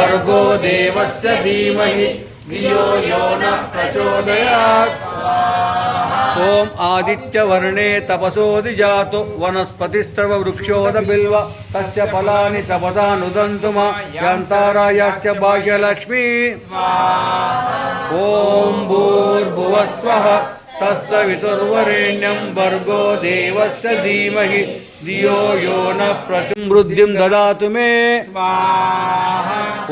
भर्गो देवस्य धीमहि धियो यो नः प्रचोदयात्। ओम आदित्यवर्णे तपसोऽधिजातो वनस्पतिस्त्रववृक्षोदबिल्व तस्य फलानि तपसा नुदन्तु मा यान्तारायाश्च भाग्यलक्ष्मी। ओम भूर्भुवः स्वः तत्सवितुर्वरेण्यं भर्गो देवस्य धीमहि धियो यो नः प्रचोदयात्। ददातु मे।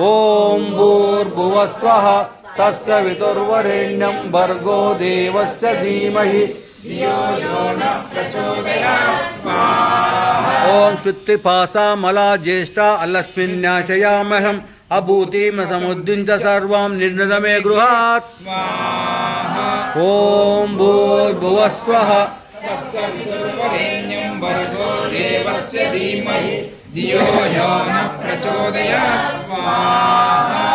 ओम भूर्भुवः स्वः तत्सवितुर्वरेण्यं भर्गो देवस्य धीमहि धियो यो नः प्रचोदयात्। ओम श्रुतिपाशामला ज्येष्ठा अलस्मिन्नाशयामहम् अभूतिं समुद्दिञ्च सर्वां निर्णद मे गृहात्। ओम भूर्भुवः स्वः तत्सवितुर्वरेण्यं भर्गो देवस्य धीमहि धियो यो नः प्रचोदयात्।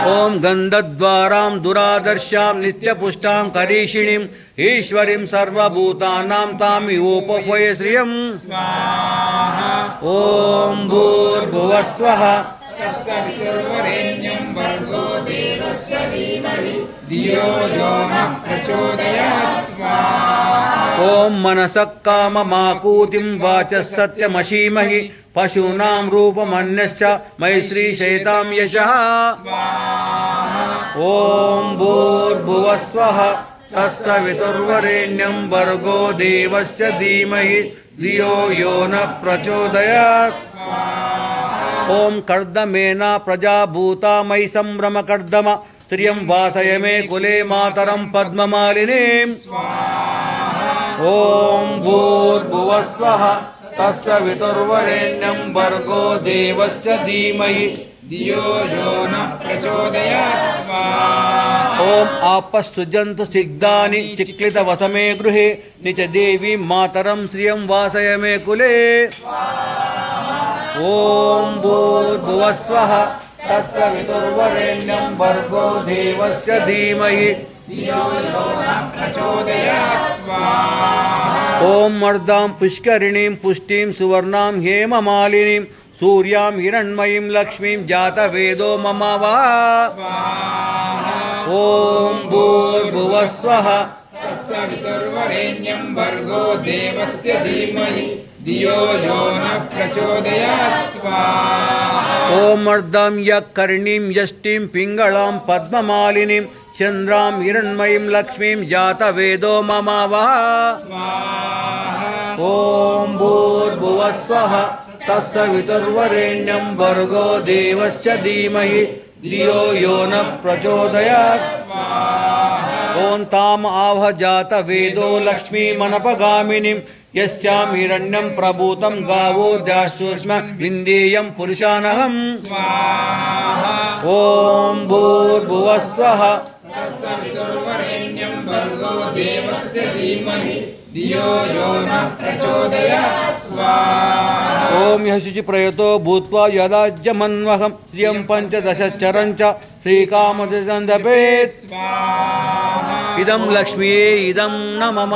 ओम गन्धद्वारां दुरादर्शां नित्यपुष्टां करीषिणीं ईश्वरीं सर्वभूतानां तामिवोपफय श्रियम्। ओम भूर्भुवः स्वः तत्सवितुर्वरेण्यं भर्गो देवस्य धीमहि धियो यो नः प्रचोदयात्। ओम मनसः काममाकूतिं वाचः सत्यमशीमहि पशूनां रूपमन्यश्च मैश्रीशयतां यशः। ओम भूर्भुवः स्वः तत्सवितुर्वरेण्यं भर्गो देवस्य धीमहि धियो यो नः प्रचोदयात्। ओम कर्दमेना प्रजाभूता मयि संभ्रमकर्दम श्रियं वासय मे कुले मातरं पद्ममालिनीम्। ओम भूर्भुवः स्वः तत्सवितुर्वरेण्यं भर्गो देवस्य धीमहि धियो यो नः प्रचोदयात्। ओम आपस्सृजन्तु सिग्धानि चिक्लितवसमे गृहे निच देवीं मातरं श्रियं वासय मे कुले। ओम भूर्भुवः स्वः तत्सवितुर्वरेण्यं भर्गो देवस्य धीमहि धियो यो नः प्रचोदयात्। ओम मर्दां पुष्करिणीं पुष्टिं सुवर्णां हेममालिनीं सूर्यां हिरण्मयीं लक्ष्मीं जातवेदो मम वः। ओम भूर्भुवः स्वः तत्सवितुर्वरेण्यं भर्गो देवस्य धीमहि धियो यो नः प्रचोदयात्। ओम मर्दां यक्कर्णीं यष्टिं पिङ्गळां पद्ममालिनीं चन्द्रां हिरण्मयीं लक्ष्मीं जातवेदो मम वः। ओम भूर्भुवः स्वः तत्सवितुर्वरेण्यं भर्गो देवस्य धीमहि धियो यो नः प्रचोदयात्। ओम ताम आवह जातवेदो लक्ष्मीमनपगामिनीं यस्यां हिरण्यं प्रभूतं गावो दास्योऽस्म विन्देयं पुरुषानहम्। ओम भूर्भुवः स्वः तत्सवितुर्वरेण्यं भर्गो देवस्य धीमहि धियो यो नः प्रचोदयात्। ओम यः शुचि प्रयतो भूत्वा यदाज्यमन्वहं श्रियं पंचदशचरं च श्रीकामदसन्दपेत्। इदं लक्ष्मीये इदं न मम।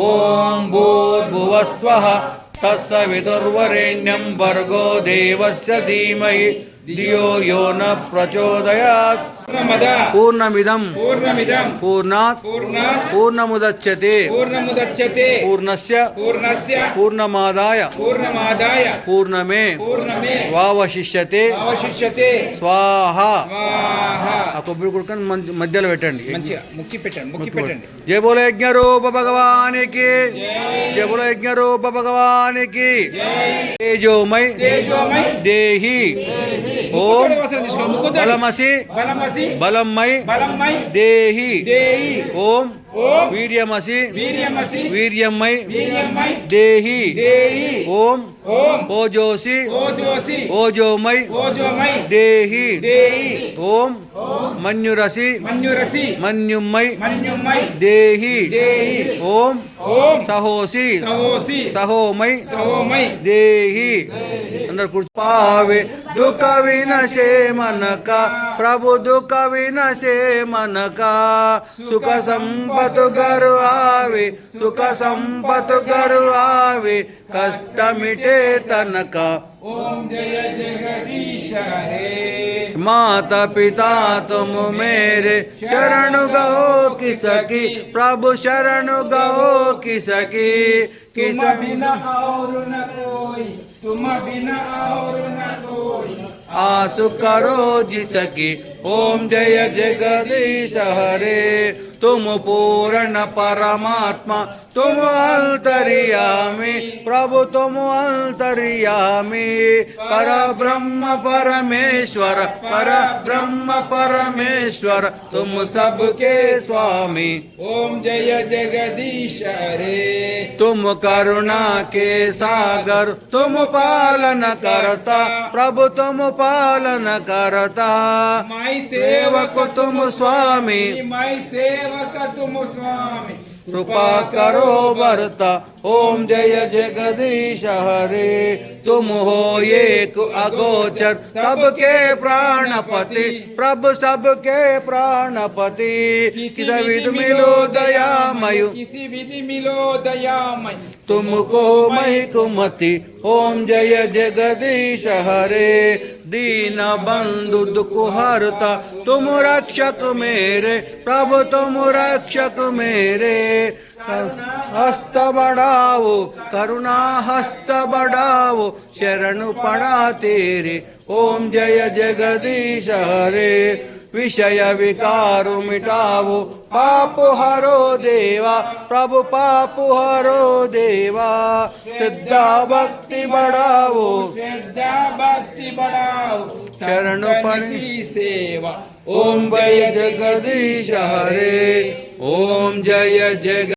ओम भूर्भुवः स्वः तत्सवितुर्वरेण्यं भर्गो देवस्य धीमहि धियो यो नः प्रचोदयात्। पूर्णमिदं पूर्णात् पूर्णमुदच्यते पूर्णस्य पूर्णमादाय पूर्णमेवावशिष्यते स्वाहा। ఆ కొబ్బరి కుడుకని మధ్యలో పెట్టండి, ముక్కి పెట్టండి. జయ బోలో యజ్ఞరూప భగవానికి, జయ బోలో యజ్ఞరూప భగవానికి. తేజోమై దేహి ఓం బలమసి బలమై దేహి ఓం वीर्यमसि वीर्यमय देहि ओम ओजोसि ओजोमय देहि ओम मन्युरसि मन्युमय देहि ओम सहोसि सहोमय देहि पंढरपूर पावे दुख विनशे मन का प्रभु दुख विनशे मन का सुख संपत घर आवे सुख संपत घर आवे कष्ट मिटे तन का ओम जय जगदीश हरे माता पिता तुम मेरे शरण गहो किसकी प्रभु शरण गहो किसकी तुम बिना और न कोई तुम बिना और न कोई आसु करो जिसकी ओम जय जगदीश हरे तुम पूर्ण परमात्मा तुम अंतर्यामी प्रभु तुम अंतर्यामी पर ब्रह्म परमेश्वर पर ब्रह्म परमेश्वर तुम सबके स्वामी ओम जय जगदीश हरे तुम करुणा के सागर तुम पालन करता प्रभु तुम पालन करता माई सेवक तुम स्वामी माई सेवक तुम स्वामी कृपा करो बरता ओम जय जगदीश हरे तुम हो एक अगोचर सबके प्राणपति प्रभु सबके प्राणपति किसी विधि मिलो दयामयु किसी विधि मिलो दयामय तुमको मही कुमति ओम जय जगदीश हरे दीन बंधु दुख हरता तुम रक्षक मेरे प्रभु तुम रक्षक मेरे हस्त बढ़ाओ करुणा हस्त बढ़ाओ शरण पड़ा तेरे ओम जय जगदीश हरे विषय विकार मिटाओ पाप हरो देवा प्रभु पाप हरो देवा श्रद्धा भक्ति बढ़ाओ श्रद्धा भक्ति बढ़ाओ शरण शरण की सेवा ओम जय जगदीश हरे ओम जय जग